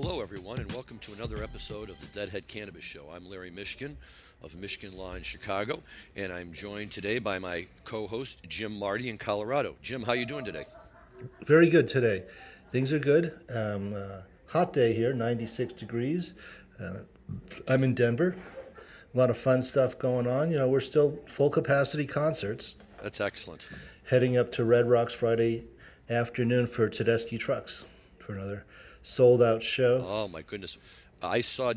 Hello, everyone, and welcome to another episode of the Deadhead Cannabis Show. I'm Larry Mishkin of Mishkin Law in Chicago, and I'm joined today by my co-host, Jim Marty in Colorado. Jim, how you doing today? Very good today. Things are good. Hot day here, 96 degrees. I'm in Denver. A lot of fun stuff going on. You know, we're still full capacity concerts. That's excellent. Heading up to Red Rocks Friday afternoon for Tedeschi Trucks for another sold-out show. Oh, my goodness. I saw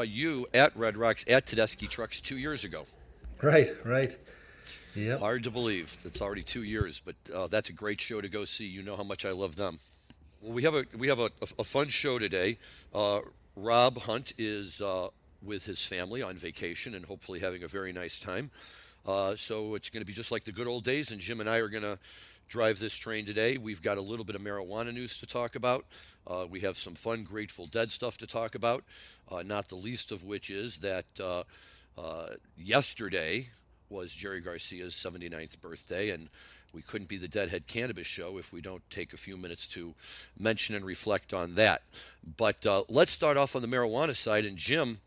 you at Red Rocks at Tedeschi Trucks 2 years ago. Right. Yep. Hard to believe. It's already 2 years, but that's a great show to go see. You know how much I love them. Well, we have a fun show today. Rob Hunt is with his family on vacation and hopefully having a very nice time. So it's going to be just like the good old days, and Jim and I are going to drive this train today. We've got a little bit of marijuana news to talk about. We have some fun Grateful Dead stuff to talk about, not the least of which is that yesterday was Jerry Garcia's 79th birthday, and we couldn't be the Deadhead Cannabis Show if we don't take a few minutes to mention and reflect on that. But let's start off on the marijuana side. And Jim,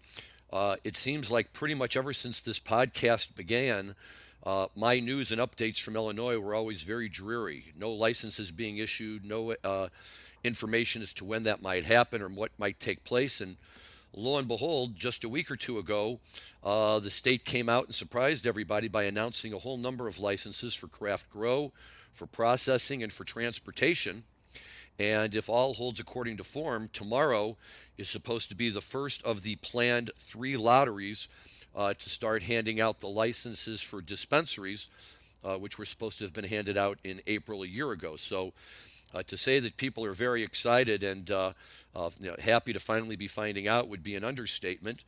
it seems like pretty much ever since this podcast began, my news and updates from Illinois were always very dreary. No licenses being issued, no information as to when that might happen or what might take place. And lo and behold, just a week or two ago, the state came out and surprised everybody by announcing a whole number of licenses for craft grow, for processing, and for transportation. And if all holds according to form, tomorrow is supposed to be the first of the planned 3 lotteries to start handing out the licenses for dispensaries, which were supposed to have been handed out in April a year ago. So to say that people are very excited and happy to finally be finding out would be an understatement.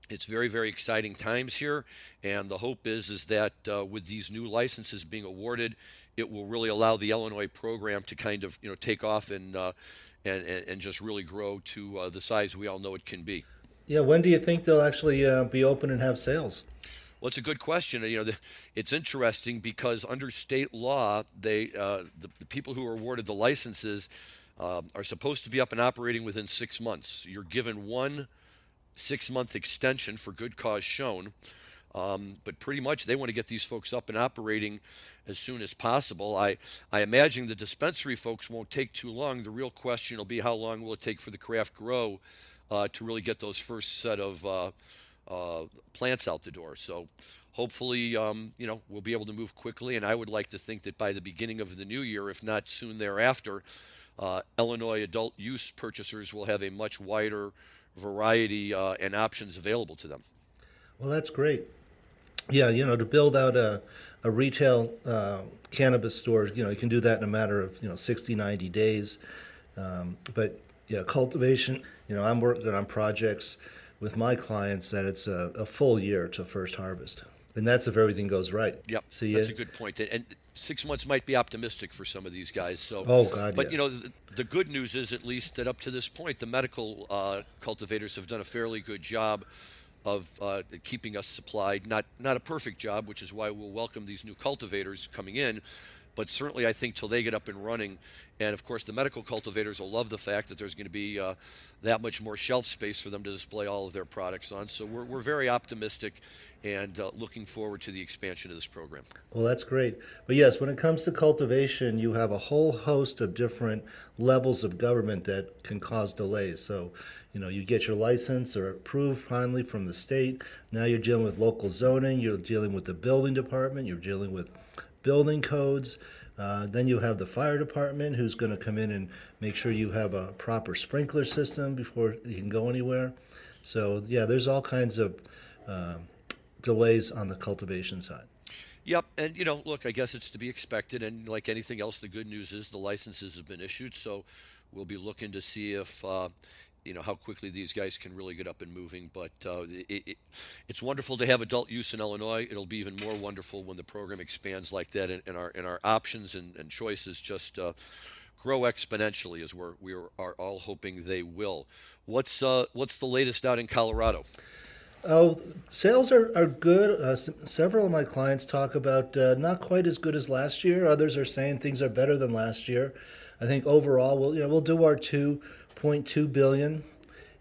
It's very, very exciting times here, and the hope is that with these new licenses being awarded, it will really allow the Illinois program to kind of take off and just really grow to the size we all know it can be. Yeah, when do you think they'll actually be open and have sales? Well, it's a good question. It's interesting because under state law, the people who are awarded the licenses are supposed to be up and operating within 6 months. You're given 1 6-month extension for good cause shown, but pretty much they want to get these folks up and operating as soon as possible. I imagine the dispensary folks won't take too long. The real question will be how long will it take for the craft grow to really get those first set of plants out the door. So hopefully, we'll be able to move quickly. And I would like to think that by the beginning of the new year, if not soon thereafter, Illinois adult use purchasers will have a much wider variety and options available to them. Well, that's great. Yeah, to build out a retail cannabis store, you can do that in a matter of 60, 90 days. But yeah, cultivation, I'm working on projects with my clients that it's a full year to first harvest. And that's if everything goes right. Yep, that's a good point. And 6 months might be optimistic for some of these guys. So, oh, God, but, yeah. The good news is at least that up to this point, the medical cultivators have done a fairly good job of keeping us supplied. Not a perfect job, which is why we'll welcome these new cultivators coming in. But certainly I think till they get up and running, and of course the medical cultivators will love the fact that there's going to be that much more shelf space for them to display all of their products on. So we're very optimistic and looking forward to the expansion of this program. Well, that's great. But yes, when it comes to cultivation, you have a whole host of different levels of government that can cause delays. So, you get your license or approved finally from the state. Now you're dealing with local zoning. You're dealing with the building department. You're dealing with building codes. Then you have the fire department who's going to come in and make sure you have a proper sprinkler system before you can go anywhere. So, yeah, there's all kinds of delays on the cultivation side. Yep, and look, I guess it's to be expected, and like anything else, the good news is the licenses have been issued, so we'll be looking to see if how quickly these guys can really get up and moving. But it's wonderful to have adult use in Illinois. It'll be even more wonderful when the program expands like that, and our options and choices just grow exponentially, as we are all hoping they will. What's the latest out in Colorado? Oh, sales are good. Several of my clients talk about not quite as good as last year. Others are saying things are better than last year. I think overall we'll do our 2 6.2 billion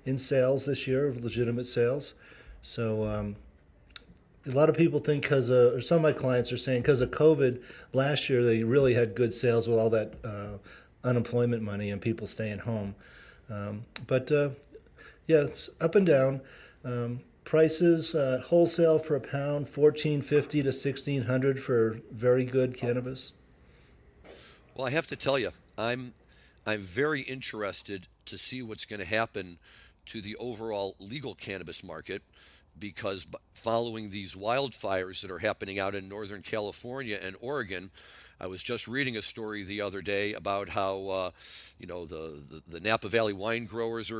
in sales this year, legitimate sales. So a lot of people think or some of my clients are saying because of COVID last year, they really had good sales with all that unemployment money and people staying home. But yeah, it's up and down. Prices wholesale for a pound, 1450 to 1600 for very good cannabis. Well, I have to tell you, I'm very interested to see what's going to happen to the overall legal cannabis market because following these wildfires that are happening out in Northern California and Oregon, I was just reading a story the other day about how the Napa Valley wine growers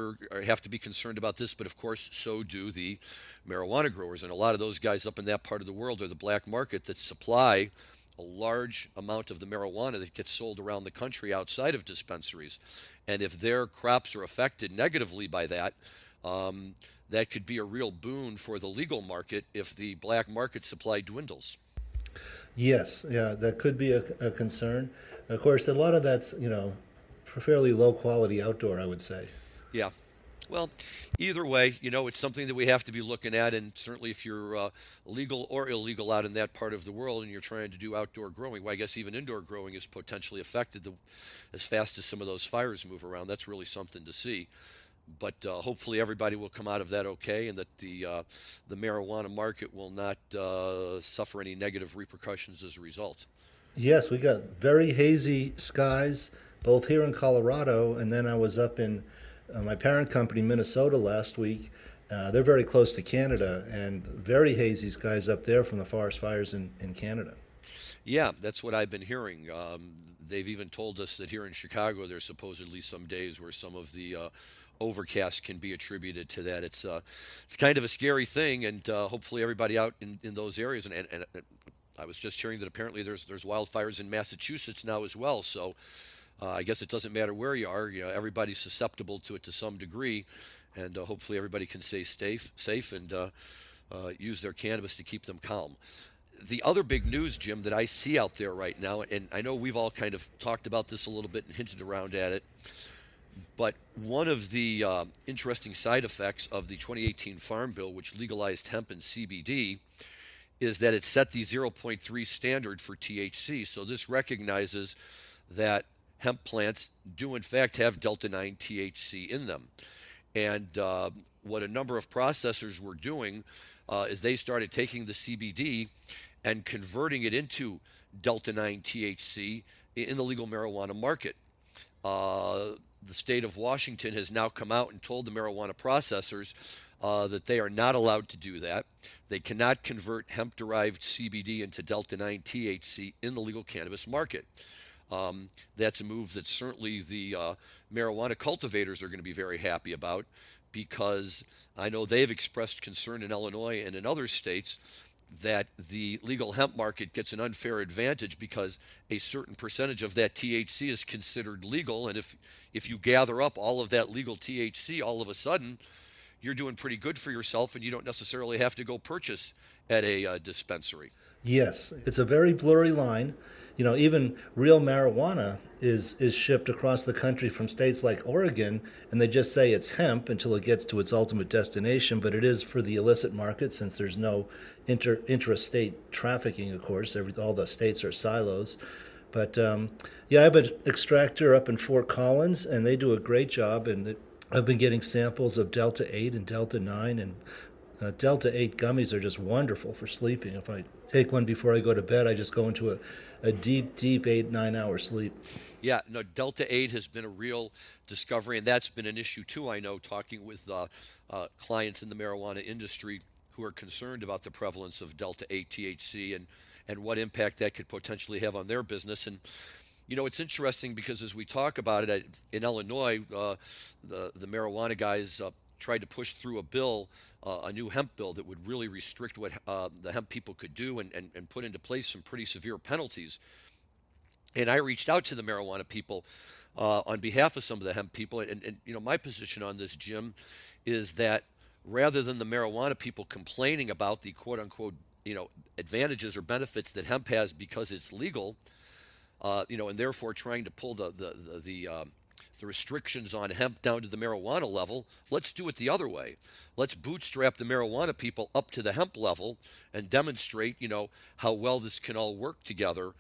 have to be concerned about this, but of course so do the marijuana growers, and a lot of those guys up in that part of the world are the black market that supply a large amount of the marijuana that gets sold around the country outside of dispensaries. And if their crops are affected negatively by that, that could be a real boon for the legal market if the black market supply dwindles. Yes, yeah, that could be a concern. Of course, a lot of that's, fairly low quality outdoor, I would say. Yeah. Well, either way, it's something that we have to be looking at, and certainly if you're legal or illegal out in that part of the world and you're trying to do outdoor growing, well, I guess even indoor growing is potentially affected as fast as some of those fires move around. That's really something to see. But hopefully everybody will come out of that okay, and that the marijuana market will not suffer any negative repercussions as a result. Yes, we got very hazy skies both here in Colorado, and then I was up in my parent company, Minnesota, last week. They're very close to Canada, and very hazy skies up there from the forest fires in Canada. Yeah, that's what I've been hearing. They've even told us that here in Chicago, there's supposedly some days where some of the overcast can be attributed to that. It's kind of a scary thing, and hopefully everybody out in those areas. And I was just hearing that apparently there's wildfires in Massachusetts now as well. So I guess it doesn't matter where you are. Everybody's susceptible to it to some degree, and hopefully everybody can stay safe and use their cannabis to keep them calm. The other big news, Jim, that I see out there right now, and I know we've all kind of talked about this a little bit and hinted around at it, but one of the interesting side effects of the 2018 Farm Bill, which legalized hemp and CBD, is that it set the zero point 0.3 standard for THC. So this recognizes that hemp plants do in fact have delta 9 THC in them. And what a number of processors were doing is they started taking the CBD and converting it into delta 9 THC in the legal marijuana market. The state of Washington has now come out and told the marijuana processors that they are not allowed to do that. They cannot convert hemp-derived CBD into delta 9 THC in the legal cannabis market. That's a move that certainly the marijuana cultivators are going to be very happy about, because I know they've expressed concern in Illinois and in other states that the legal hemp market gets an unfair advantage because a certain percentage of that THC is considered legal. And if you gather up all of that legal THC, all of a sudden, you're doing pretty good for yourself, and you don't necessarily have to go purchase at a dispensary. Yes, it's a very blurry line. Even real marijuana is shipped across the country from states like Oregon, and they just say it's hemp until it gets to its ultimate destination, but it is for the illicit market since there's no intrastate trafficking, of course. All the states are silos. But yeah, I have an extractor up in Fort Collins, and they do a great job, and I've been getting samples of Delta 8 and Delta 9, and Delta 8 gummies are just wonderful for sleeping. If I take one before I go to bed, I just go into a deep 8-9 hour sleep. Yeah, no, Delta 8 has been a real discovery, and that's been an issue too, I know, talking with clients in the marijuana industry who are concerned about the prevalence of Delta 8 THC and what impact that could potentially have on their business. And it's interesting because as we talk about it in Illinois, the marijuana guys tried to push through a bill, a new hemp bill that would really restrict what the hemp people could do and put into place some pretty severe penalties. And I reached out to the marijuana people on behalf of some of the hemp people. And my position on this, Jim, is that rather than the marijuana people complaining about the quote unquote, advantages or benefits that hemp has because it's legal, and therefore trying to pull the the restrictions on hemp down to the marijuana level. Let's do it the other way. Let's bootstrap the marijuana people up to the hemp level and demonstrate, how well this can all work together.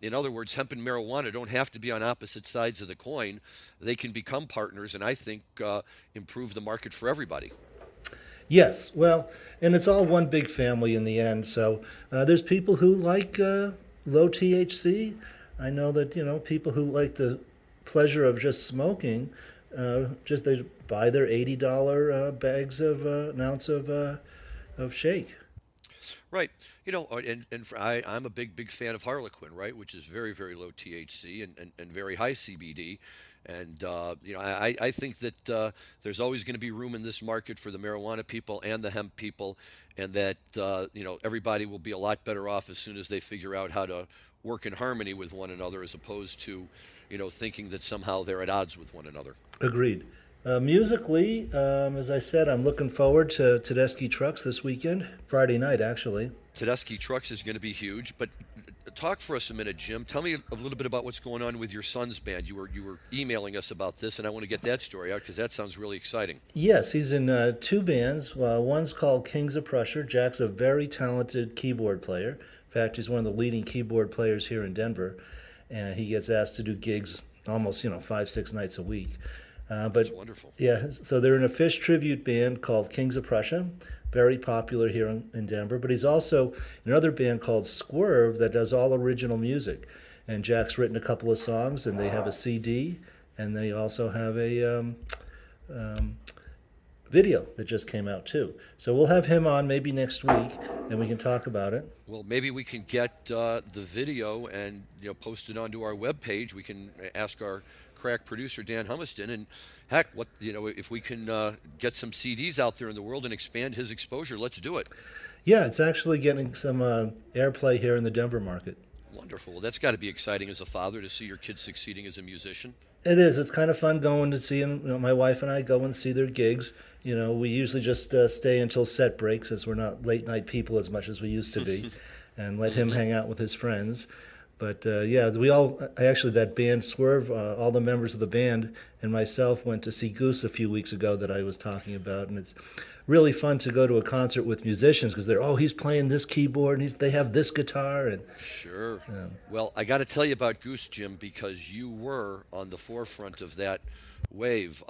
In other words, hemp and marijuana don't have to be on opposite sides of the coin. They can become partners, and I think improve the market for everybody. Yes, well, and it's all one big family in the end. So there's people who like low THC. I know that people who like the pleasure of just smoking, just they buy their $80 bags of an ounce of shake. Right. I'm a big fan of Harlequin, right, which is very, very low THC and very high CBD. And, I think that there's always going to be room in this market for the marijuana people and the hemp people, and that, everybody will be a lot better off as soon as they figure out how to work in harmony with one another as opposed to, thinking that somehow they're at odds with one another. Agreed. Musically, as I said, I'm looking forward to Tedeschi Trucks this weekend, Friday night, actually. Tedeschi Trucks is going to be huge, but talk for us a minute, Jim. Tell me a little bit about what's going on with your son's band. You were emailing us about this, and I want to get that story out because that sounds really exciting. Yes, he's in two bands. One's called Kings of Prussia. Jack's a very talented keyboard player. In fact, he's one of the leading keyboard players here in Denver, and he gets asked to do gigs almost 5-6 nights a week. That's wonderful. Yeah, so they're in a Fish tribute band called Kings of Prussia, very popular here in Denver. But he's also in another band called Swerve that does all original music. And Jack's written a couple of songs, and they have a CD, and they also have a video that just came out too. So we'll have him on maybe next week, and we can talk about it. Well, maybe we can get the video and post it onto our webpage. We can ask our crack producer Dan Humiston, and heck, if we can get some CDs out there in the world and expand his exposure, let's do it. Yeah, it's actually getting some airplay here in the Denver market. Wonderful. Well, that's got to be exciting as a father to see your kid succeeding as a musician. It is. It's kind of fun going to see them. My wife and I go and see their gigs. We usually just stay until set breaks, as we're not late night people as much as we used to be, and let him hang out with his friends. But that band Swerve, all the members of the band and myself went to see Goose a few weeks ago that I was talking about, and it's really fun to go to a concert with musicians because he's playing this keyboard and they have this guitar and sure. Well, I got to tell you about Goose, Jim, because you were on the forefront of that wave.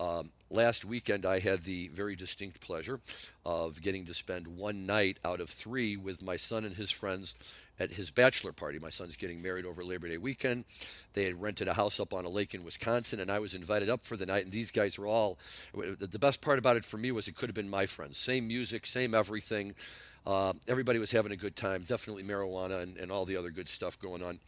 Last weekend, I had the very distinct pleasure of getting to spend one night out of 3 with my son and his friends at his bachelor party. My son's getting married over Labor Day weekend. They had rented a house up on a lake in Wisconsin, and I was invited up for the night, and these guys were all, the best part about it for me was it could have been my friends. Same music, same everything. Everybody was having a good time, definitely marijuana and all the other good stuff going on.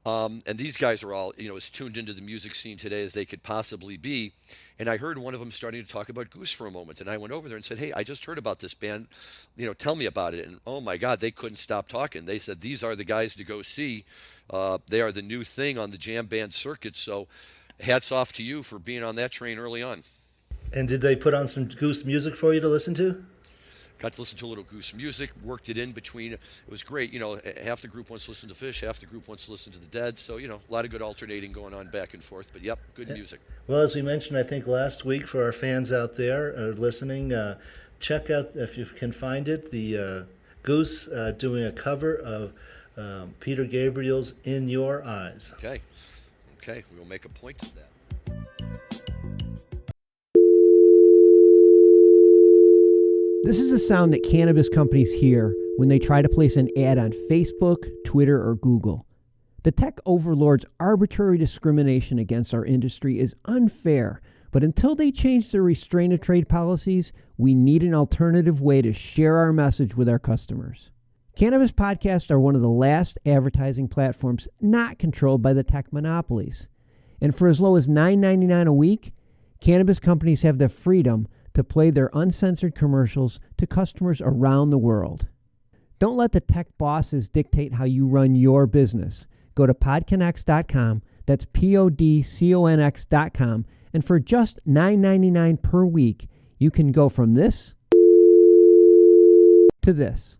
And these guys are all, as tuned into the music scene today as they could possibly be. And I heard one of them starting to talk about Goose for a moment. And I went over there and said, hey, I just heard about this band. Tell me about it. And oh my God, they couldn't stop talking. They said, these are the guys to go see. They are the new thing on the jam band circuit. So hats off to you for being on that train early on. And did they put on some Goose music for you to listen to? Got to listen to a little Goose music, worked it in between. It was great. Half the group wants to listen to Fish, half the group wants to listen to the Dead. So, a lot of good alternating going on back and forth. But, yep, good music. Well, as we mentioned, I think last week for our fans out there listening, check out, if you can find it, the Goose doing a cover of Peter Gabriel's In Your Eyes. Okay, we'll make a point of that. This is a sound that cannabis companies hear when they try to place an ad on Facebook, Twitter, or Google. The tech overlords' arbitrary discrimination against our industry is unfair, but until they change their restraint of trade policies, we need an alternative way to share our message with our customers. Cannabis podcasts are one of the last advertising platforms not controlled by the tech monopolies. And for as low as $9.99 a week, cannabis companies have the freedom to play their uncensored commercials to customers around the world. Don't let the tech bosses dictate how you run your business. Go to PodCONX.com, that's PodCONX.com, and for just $9.99 per week, you can go from this to this.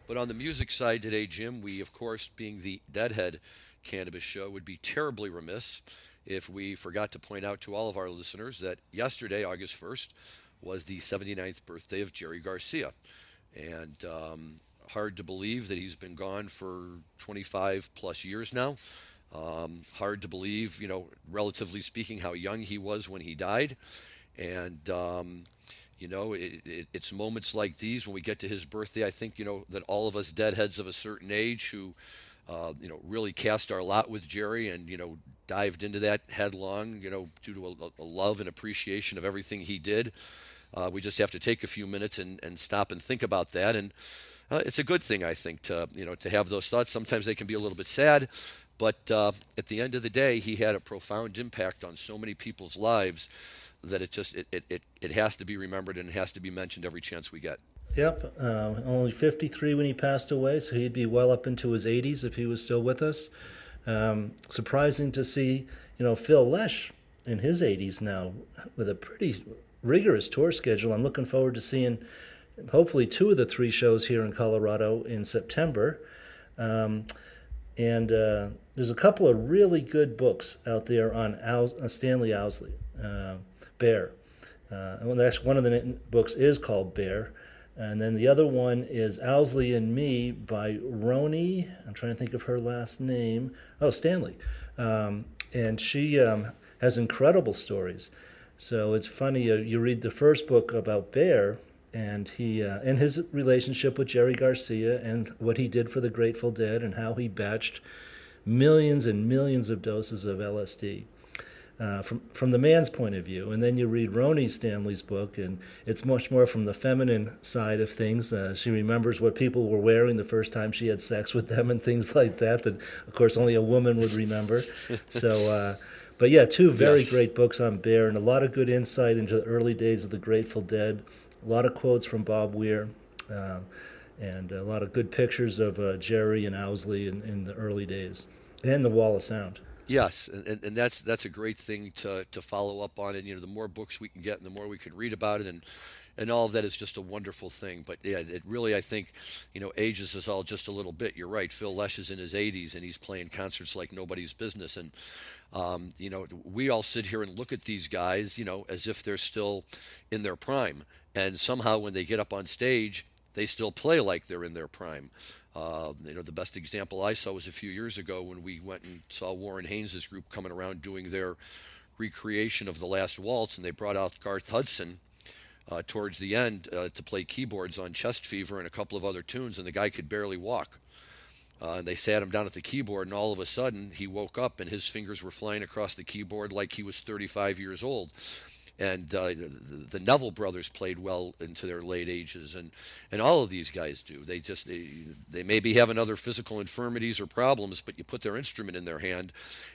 But on the music side today, Jim, we, of course, being the Deadhead Cannabis Show, would be terribly remiss if we forgot to point out to all of our listeners that yesterday, August 1st, was the 79th birthday of Jerry Garcia. And hard to believe that he's been gone for 25 plus years now. Hard to believe, relatively speaking, how young he was when he died. And it's moments like these when we get to his birthday. I think that all of us deadheads of a certain age who really cast our lot with Jerry and dived into that headlong, due to a love and appreciation of everything he did. We just have to take a few minutes and stop and think about that. And it's a good thing, I think, to have those thoughts. Sometimes they can be a little bit sad, but at the end of the day, he had a profound impact on so many people's lives that it has to be remembered and it has to be mentioned every chance we get. Yep, only 53 when he passed away, so he'd be well up into his 80s if he was still with us. Surprising to see, Phil Lesh in his 80s now with a pretty rigorous tour schedule. I'm looking forward to seeing hopefully 2 of the 3 shows here in Colorado in September. And there's a couple of really good books out there on Stanley Owsley, Bear. One of the books is called Bear. And then the other one is Owsley and Me by Roni. I'm trying to think of her last name. Oh, Stanley. And she has incredible stories. So it's funny, you read the first book about Bear, and he and his relationship with Jerry Garcia and what he did for the Grateful Dead and how he batched millions and millions of doses of LSD. From the man's point of view. And then you read Roni Stanley's book, and it's much more from the feminine side of things. She remembers what people were wearing the first time she had sex with them and things like that, of course, only a woman would remember. So, but yeah, 2 very great books on Bear and a lot of good insight into the early days of the Grateful Dead, a lot of quotes from Bob Weir, and a lot of good pictures of Jerry and Owsley in the early days, and the Wall of Sound. Yes, and that's a great thing to follow up on. And the more books we can get, and the more we can read about it, and all of that is just a wonderful thing. But yeah, it really, I think, ages us all just a little bit. You're right. Phil Lesh is in his 80s, and he's playing concerts like nobody's business. And we all sit here and look at these guys, as if they're still in their prime. And somehow, when they get up on stage, they still play like they're in their prime. The best example I saw was a few years ago when we went and saw Warren Haynes' group coming around doing their recreation of The Last Waltz, and they brought out Garth Hudson towards the end to play keyboards on Chest Fever and a couple of other tunes, and the guy could barely walk. And they sat him down at the keyboard, and all of a sudden he woke up and his fingers were flying across the keyboard like he was 35 years old. And the Neville brothers played well into their late ages, and all of these guys do. They maybe have other physical infirmities or problems, but you put their instrument in their hand,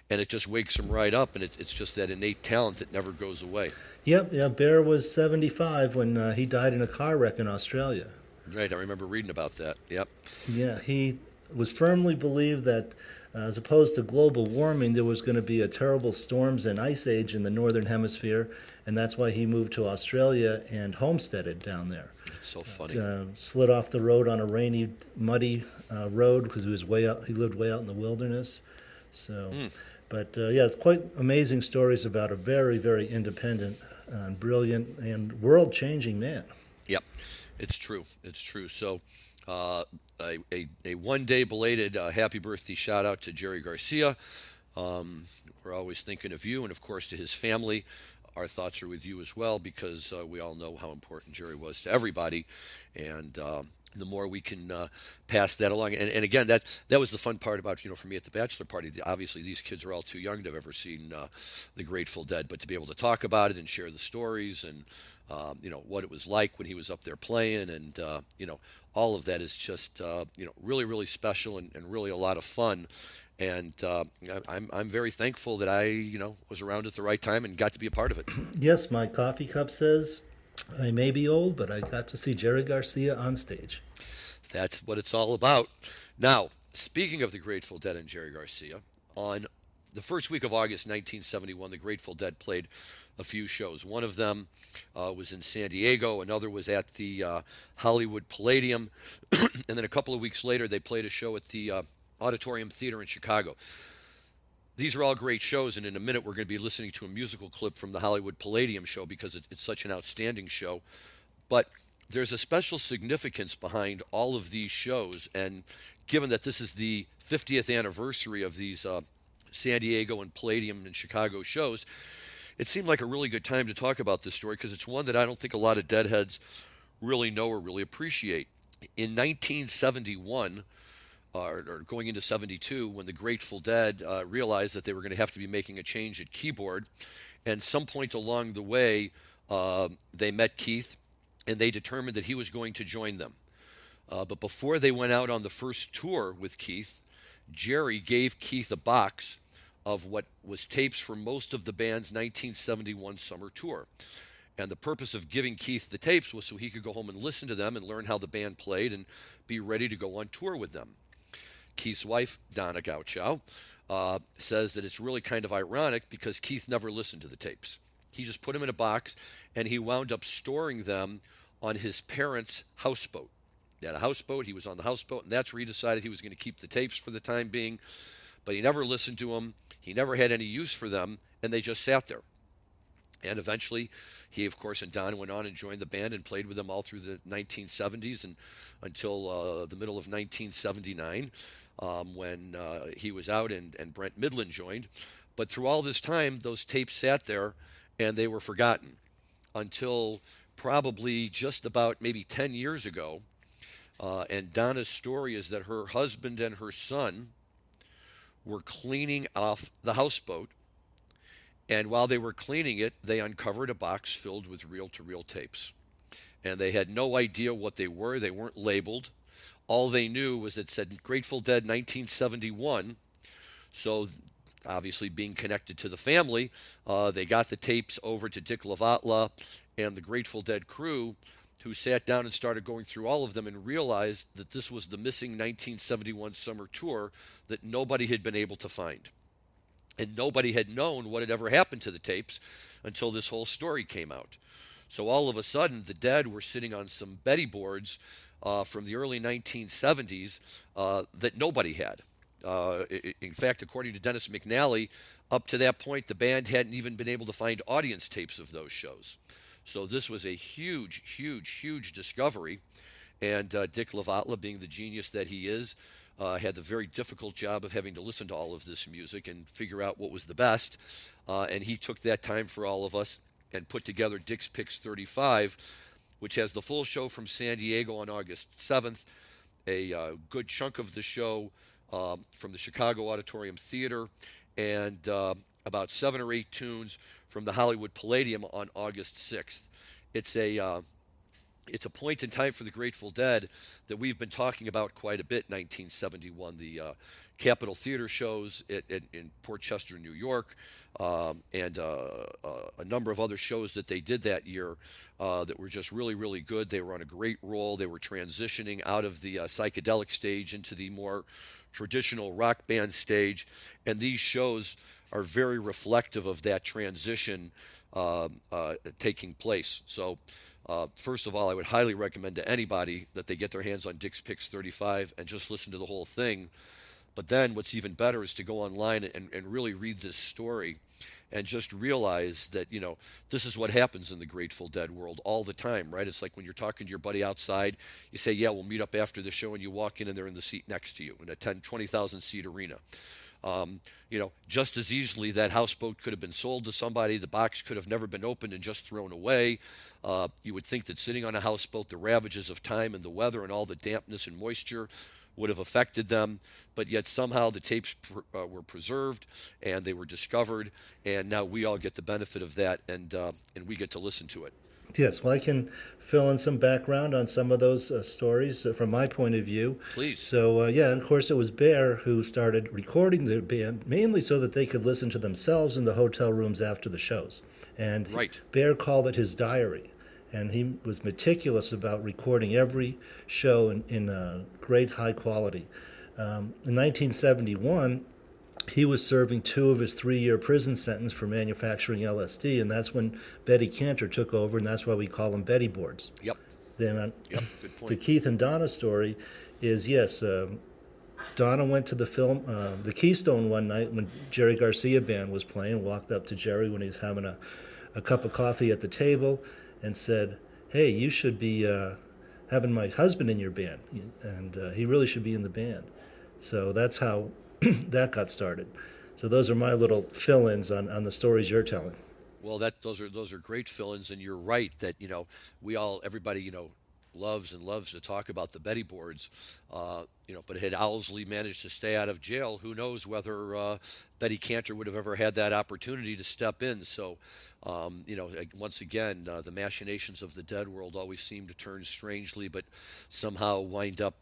and it just wakes them right up, and it's just that innate talent that never goes away. Yep, yeah. Bear was 75 when he died in a car wreck in Australia. Right, I remember reading about that. Yep. Yeah, he was firmly believed that as opposed to global warming, there was going to be a terrible storms and ice age in the northern hemisphere, and that's why he moved to Australia and homesteaded down there. It's so funny. Slid off the road on a rainy, muddy road because he lived way out in the wilderness. So, but yeah, it's quite amazing stories about a very, very independent, brilliant, and world-changing man. Yep, it's true. It's true. So, a one-day belated happy birthday shout-out to Jerry Garcia. We're always thinking of you, and of course to his family. Our thoughts are with you as well, because we all know how important Jerry was to everybody, and the more we can pass that along. And again, that was the fun part about, for me at the bachelor party. Obviously, these kids are all too young to have ever seen the Grateful Dead, but to be able to talk about it and share the stories and what it was like when he was up there playing, and all of that is just really, really special and really a lot of fun. And I'm very thankful that I was around at the right time and got to be a part of it. Yes, my coffee cup says I may be old, but I got to see Jerry Garcia on stage. That's what it's all about. Now, speaking of the Grateful Dead and Jerry Garcia, on the first week of August 1971, the Grateful Dead played a few shows. One of them was in San Diego, another was at the Hollywood Palladium, and then a couple of weeks later, they played a show at the Auditorium Theater in Chicago. These are all great shows, and in a minute, we're going to be listening to a musical clip from the Hollywood Palladium show because it's such an outstanding show. But there's a special significance behind all of these shows, and given that this is the 50th anniversary of these San Diego and Palladium and Chicago shows, it seemed like a really good time to talk about this story because it's one that I don't think a lot of Deadheads really know or really appreciate. In 1971, or going into 72, when the Grateful Dead realized that they were going to have to be making a change at keyboard, and some point along the way, they met Keith, and they determined that he was going to join them. But before they went out on the first tour with Keith, Jerry gave Keith a box of what was tapes from most of the band's 1971 summer tour. And the purpose of giving Keith the tapes was so he could go home and listen to them and learn how the band played and be ready to go on tour with them. Keith's wife, Donna Gauchow, says that it's really kind of ironic because Keith never listened to the tapes. He just put them in a box, and he wound up storing them on his parents' houseboat. He had a houseboat. He was on the houseboat, and that's where he decided he was going to keep the tapes for the time being. But he never listened to them. He never had any use for them, and they just sat there. And eventually, he, of course, and Don went on and joined the band and played with them all through the 1970s and until the middle of 1979 when he was out and Brent Midland joined. But through all this time, those tapes sat there, and they were forgotten until probably just about maybe 10 years ago. And Donna's story is that her husband and her son were cleaning off the houseboat. And while they were cleaning it, they uncovered a box filled with reel-to-reel tapes. And they had no idea what they were. They weren't labeled. All they knew was it said Grateful Dead 1971. So obviously being connected to the family, they got the tapes over to Dick LaVatla and the Grateful Dead crew, who sat down and started going through all of them and realized that this was the missing 1971 summer tour that nobody had been able to find. And nobody had known what had ever happened to the tapes until this whole story came out. So all of a sudden, the Dead were sitting on some Betty boards from the early 1970s that nobody had. In fact, according to Dennis McNally, up to that point, the band hadn't even been able to find audience tapes of those shows. So this was a huge, huge, huge discovery. And Dick LaVatla, being the genius that he is, had the very difficult job of having to listen to all of this music and figure out what was the best. And he took that time for all of us and put together Dick's Picks 35, which has the full show from San Diego on August 7th, a good chunk of the show from the Chicago Auditorium Theater, and about 7 or 8 tunes from the Hollywood Palladium on August 6th. It's a point in time for the Grateful Dead that we've been talking about quite a bit. 1971, the Capitol Theater shows in Port Chester, New York, and a number of other shows that they did that year that were just really, really good. They were on a great roll. They were transitioning out of the psychedelic stage into the more traditional rock band stage, and these shows are very reflective of that transition taking place. So first of all, I would highly recommend to anybody that they get their hands on Dick's Picks 35 and just listen to the whole thing. But then what's even better is to go online and really read this story and just realize that, you know, this is what happens in the Grateful Dead world all the time, right? It's like when you're talking to your buddy outside, you say, yeah, we'll meet up after the show, and you walk in and they're in the seat next to you in a 20,000 seat arena. You know, just as easily that houseboat could have been sold to somebody. The box could have never been opened and just thrown away. You would think that sitting on a houseboat, the ravages of time and the weather and all the dampness and moisture would have affected them, but yet somehow the tapes were preserved and they were discovered, and now we all get the benefit of that, and we get to listen to it. Yes, well, I can fill in some background on some of those stories from my point of view. Please. So, yeah, and of course, it was Bear who started recording the band mainly so that they could listen to themselves in the hotel rooms after the shows. And right. Bear called it his diary. And he was meticulous about recording every show in great high quality. In 1971, he was serving 2 of his 3-year prison sentence for manufacturing LSD, and that's when Betty Cantor took over, and that's why we call them Betty boards. Yep. Then Yep. Good point. the Keith and Donna story is, yes, Donna went to the Keystone one night when Jerry Garcia band was playing, walked up to Jerry when he was having a cup of coffee at the table and said, "Hey, you should be having my husband in your band, and he really should be in the band." So that's how that got started. So those are my little fill-ins on the stories you're telling. Well, those are great fill-ins, and you're right that everybody loves to talk about the Betty boards, but had Owlsley managed to stay out of jail, who knows whether Betty Cantor would have ever had that opportunity to step in. So, once again, the machinations of the dead world always seem to turn strangely, but somehow wind up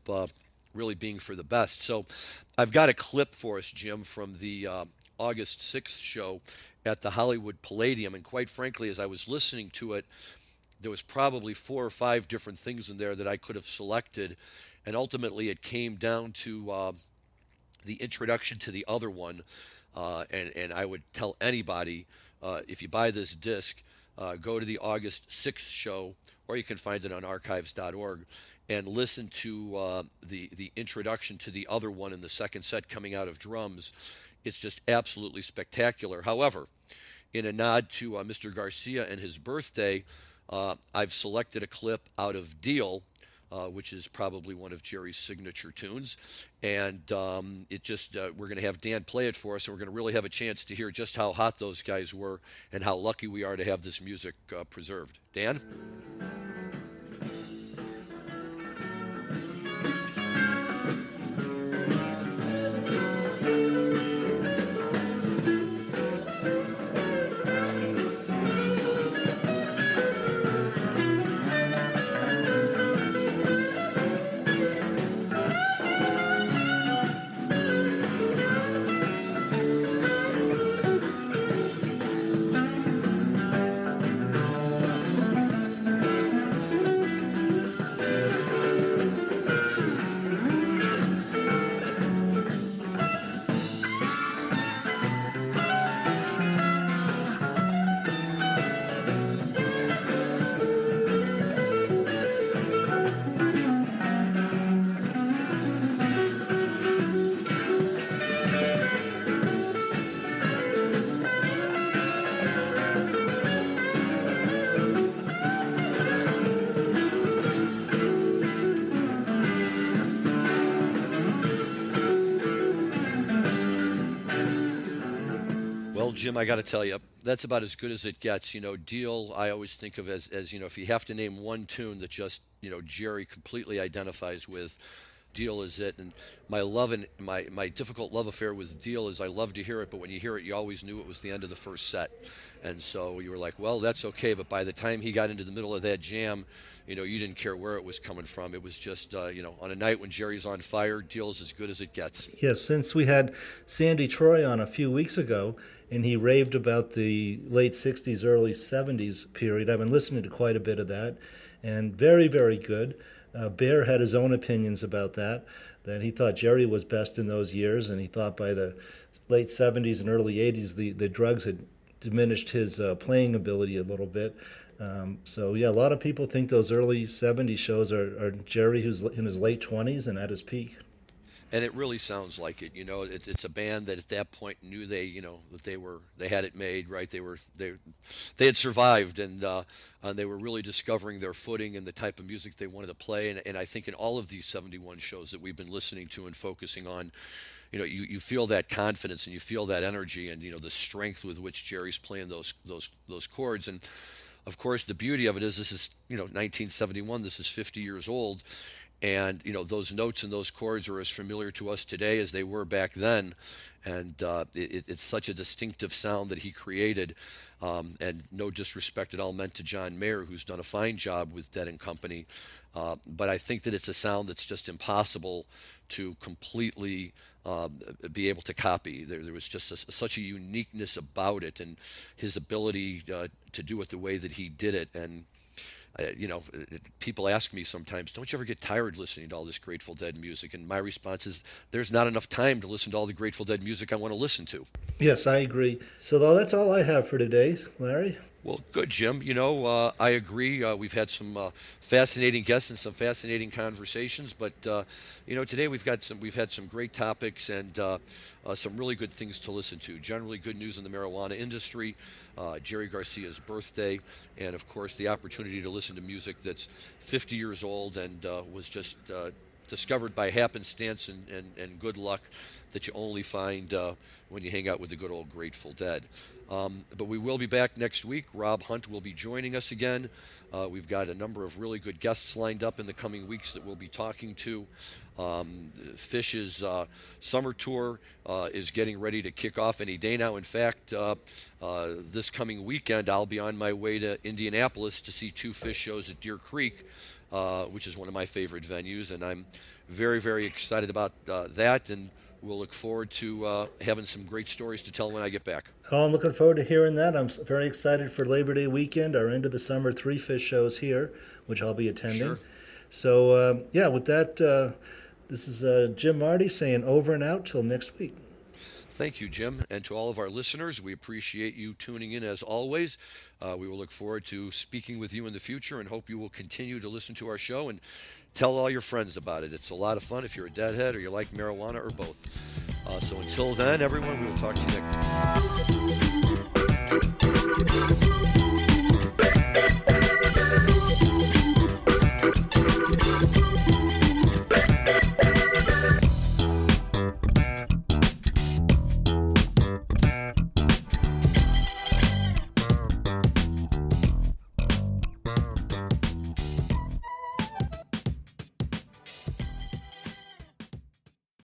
really being for the best. So, I've got a clip for us, Jim, from the August 6th show at the Hollywood Palladium, and quite frankly, as I was listening to it, there was probably 4 or 5 different things in there that I could have selected, and ultimately it came down to the introduction to the other one, and I would tell anybody, if you buy this disc, go to the August 6th show, or you can find it on archives.org, and listen to the introduction to the other one in the second set coming out of drums. It's just absolutely spectacular. However, in a nod to Mr. Garcia and his birthday, I've selected a clip out of Deal, which is probably one of Jerry's signature tunes, and we're going to have Dan play it for us, and we're going to really have a chance to hear just how hot those guys were and how lucky we are to have this music preserved. Dan? Jim, I got to tell you, that's about as good as it gets. Deal, I always think of as if you have to name one tune that just, Jerry completely identifies with, Deal is it. And my difficult love affair with Deal is I love to hear it, but when you hear it, you always knew it was the end of the first set. And so you were like, well, that's okay. But by the time he got into the middle of that jam, you didn't care where it was coming from. It was just, on a night when Jerry's on fire, Deal's as good as it gets. Yes, since we had Sandy Troy on a few weeks ago, and he raved about the late 60s, early 70s period, I've been listening to quite a bit of that, and very, very good. Bear had his own opinions about that he thought Jerry was best in those years, and he thought by the late 70s and early 80s, the drugs had diminished his playing ability a little bit. So, yeah, a lot of people think those early 70s shows are Jerry, who's in his late 20s and at his peak. And it really sounds like it. It's a band that at that point knew that they had it made, right? They had survived, and they were really discovering their footing and the type of music they wanted to play. And I think in all of these 71 shows that we've been listening to and focusing on, you feel that confidence and you feel that energy and the strength with which Jerry's playing those chords. And of course, the beauty of it is this is 1971. This is 50 years old. And, those notes and those chords are as familiar to us today as they were back then. And it's such a distinctive sound that he created. And no disrespect at all meant to John Mayer, who's done a fine job with Dead and Company. But I think that it's a sound that's just impossible to completely be able to copy. There was just such a uniqueness about it and his ability to do it the way that he did it. And people ask me sometimes, don't you ever get tired listening to all this Grateful Dead music? And my response is, there's not enough time to listen to all the Grateful Dead music I want to listen to. Yes, I agree. So that's all I have for today, Larry. Well, good, Jim. I agree. We've had some fascinating guests and some fascinating conversations, but today we've had some great topics and some really good things to listen to. Generally, good news in the marijuana industry, Jerry Garcia's birthday, and of course the opportunity to listen to music that's 50 years old and was just discovered by happenstance and good luck that you only find when you hang out with the good old Grateful Dead. But we will be back next week. Rob Hunt will be joining us again. We've got a number of really good guests lined up in the coming weeks that we'll be talking to. Fish's summer tour is getting ready to kick off any day now. In fact, this coming weekend, I'll be on my way to Indianapolis to see 2 Fish shows at Deer Creek, which is one of my favorite venues, and I'm very, very excited about that, and we'll look forward to having some great stories to tell when I get back. Oh, I'm looking forward to hearing that. I'm very excited for Labor Day weekend, our end of the summer 3 Fish shows here, which I'll be attending. Sure. So, with that, this is Jim Marty saying over and out till next week. Thank you, Jim. And to all of our listeners, we appreciate you tuning in as always. We will look forward to speaking with you in the future and hope you will continue to listen to our show and tell all your friends about it. It's a lot of fun if you're a deadhead or you like marijuana or both. So until then, everyone, we will talk to you next time.